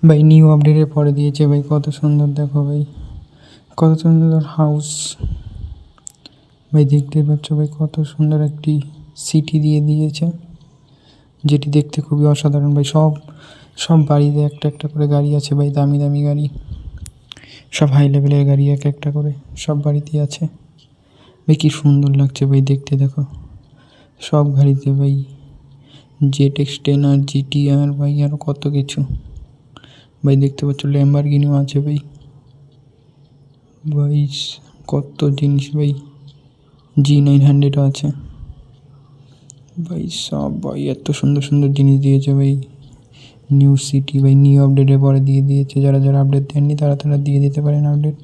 ভাই নিউ আপডেটের পরে দিয়েছে ভাই, কত সুন্দর দেখো ভাই, কত সুন্দর হাউস ভাই, দেখতে পাচ্ছ ভাই কত সুন্দর একটি সিটি দিয়ে দিয়েছে, যেটি দেখতে খুবই অসাধারণ ভাই। সব সব বাড়িতে একটা একটা করে গাড়ি আছে ভাই, দামি দামি গাড়ি, সব হাই লেভেলের গাড়ি এক একটা করে সব বাড়িতেই আছে ভাই। কি সুন্দর লাগছে ভাই দেখতে, দেখো সব গাড়িতে ভাই, জেড এক্স 10 GTR ভাই, আরও কত কিছু ভাই দেখতে পাচ্ছ। ল্যাম্বরগিনিও আছে ভাই, ভাই কত জিনিস ভাই, G900ও আছে ভাই। সব ভাই এত সুন্দর সুন্দর জিনিস দিয়েছে ভাই। নিউ সিটি ভাই নিউ আপডেটের পরে দিয়ে দিয়েছে, যারা যারা আপডেট দেননি তারা তারা দিয়ে দিতে পারেন আপডেট।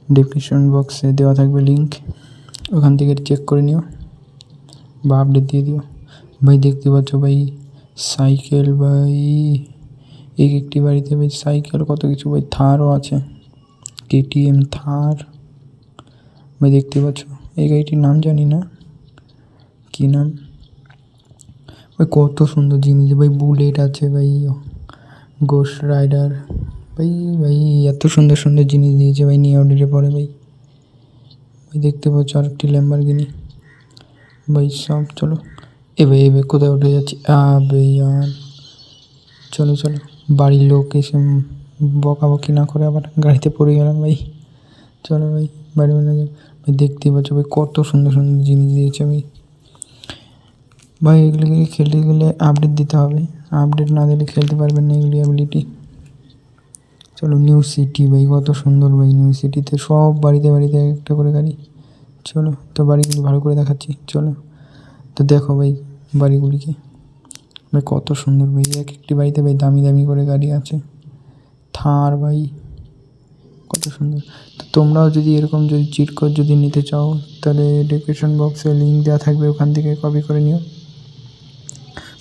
ডেসক্রিপশন বক্সে দেওয়া থাকবে লিঙ্ক, ওখান থেকে চেক করে নিও বা আপডেট দিয়ে দিও ভাই। দেখতে পাচ্ছ ভাই সাইকেল ভাই, এক একটি বাড়িতে ভাই সাইকেল, কত কিছু ভাই। থারও আছে, KTM থার ভাই দেখতে পাচ্ছ। এই গাড়িটির নাম জানি না কী নাম ভাই, কত সুন্দর জিনিস ভাই। বুলেট আছে ভাই, গোস্ট রাইডার ভাই, ভাই এত সুন্দর সুন্দর জিনিস দিয়েছে ভাই নিউ আপডেটের পরে ভাই। ভাই দেখতে পাচ্ছ আরেকটি ল্যাম্বরগিনি ভাই। সব চলো এ ভাই কোথায় উঠে যাচ্ছি ভাই আর, চলো চলো, বাড়ির লোক এসে বকাবকি না করে আবার গাড়িতে পড়ে গেলাম ভাই। চলো ভাই বাড়ি বানানো ভাই। দেখতে পাচ্ছ ভাই কত সুন্দর সুন্দর জিনিস দিয়েছে ভাই। ভাই এগুলিকে খেলতে গেলে আপডেট দিতে হবে, আপডেট না দিলে খেলতে পারবেন না এগুলি অ্যাবিলিটি। চলো নিউ সিটি ভাই, কত সুন্দর ভাই। নিউ সিটিতে সব বাড়িতে বাড়িতে একটা করে গাড়ি। চলো তো বাড়িগুলি ভালো করে দেখাচ্ছি, চলো তো দেখো ভাই বাড়িগুলিকে ভাই, কত সুন্দর ভাই। এক একটি বাড়িতে ভাই দামি দামি করে গাড়ি আছে, থার ভাই, কত সুন্দর। তো তোমরাও যদি এরকম যদি চিট কোড যদি নিতে চাও, তাহলে ডেসক্রিপশন বক্সে লিঙ্ক দেওয়া থাকবে, ওখান থেকে কপি করে নিও।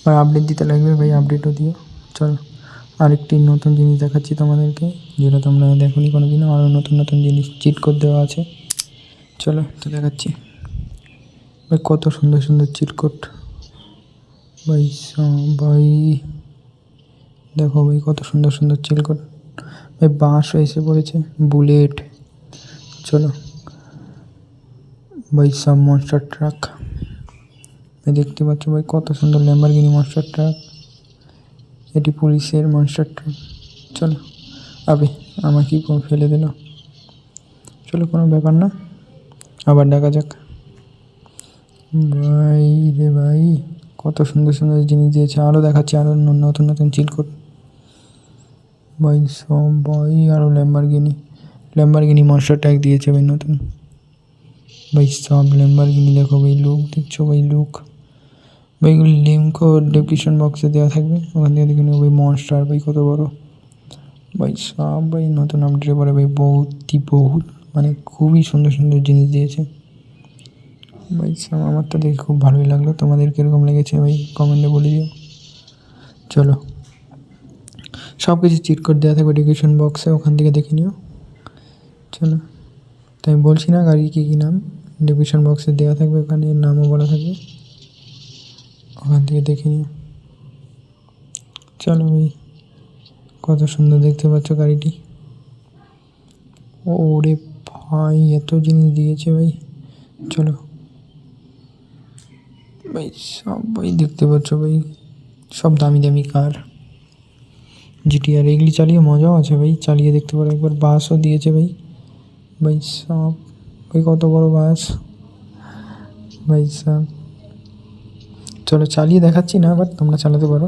আর আপডেট দিতে লাগবে ভাই, আপডেটও দিও। চলো আরেকটি নতুন জিনিস দেখাচ্ছি তোমাদেরকে, যেটা তোমরা দেখোনি কোনো দিনও। আরও নতুন নতুন জিনিস চিট কোড দেওয়া আছে, চলো তো দেখাচ্ছি ভাই। কত সুন্দর সুন্দর চিট কোড ভাই, ভাই দেখো ভাই কত সুন্দর সুন্দর চিট কোড ভাই। বাসও এসে পড়েছে, বুলেট, চলো ভাই। সব মনস্টার ট্রাক ভাই দেখতে পাচ্ছ ভাই, কত সুন্দর ল্যাম্বরগিনি মনস্টার ট্রাক, এটি পুলিশের মনস্টার ট্রাক। চলো আবে আমাকে ফেলে দিল, চলো কোনো ব্যাপার না, আবার দেখা যাক ভাই। রে ভাই কত সুন্দর সুন্দর জিনিস দিয়েছে, আরও দেখাচ্ছি আরও নতুন নতুন চিট কোড ভাই। সব ভাই আরও ল্যাম্বরগিনি মনস্টার ট্রাক দিয়েছে ভাই নতুন ভাই। সব ল্যাম্বরগিনি দেখো ভাই, লুক দেখছো ভাই, লুক ভাই। এগুলি লিঙ্কও ডেসক্রিপশন বক্সে দেওয়া থাকবে, ওখান থেকে দেখে নেবো ভাই। মনস্টার ভাই কত বড় ভাই, সব ভাই নতুন আপডেটের পরে ভাই বহুত মানে খুবই সুন্দর সুন্দর জিনিস দিয়েছে ভাই। সব আমার তো দেখে খুব ভালোই লাগলো, তোমাদের কীরকম লেগেছে ভাই কমেন্টে বলে দিও। চলো সব কিছু চিট কোড দেওয়া থাকবে ডেসক্রিপশন বক্সে, ওখান থেকে দেখে নিও। চলো তো আমি বলছি না গাড়ির কী কী নাম, ডেসক্রিপশন বক্সে দেওয়া থাকবে, ওখানে নামও বলা থাকবে, ওখান থেকে দেখে নিও। চলো ভাই কত সুন্দর দেখতে পাচ্ছ গাড়িটি। ওরে ভাই এত জিনিস দিয়েছে ভাই। চলো ভাই সব ভাই দেখতে পাচ্ছ ভাই, সব দামি দামি কার, GTR, এগুলি চালিয়ে মজাও আছে ভাই, চালিয়ে দেখতে পারো একবার। বাসও দিয়েছে ভাই, ভাই সব ভাই কত বড় বাস ভাই সব। চলো চালিয়ে দেখাচ্ছি না, বাট তোমরা চালাতে পারো।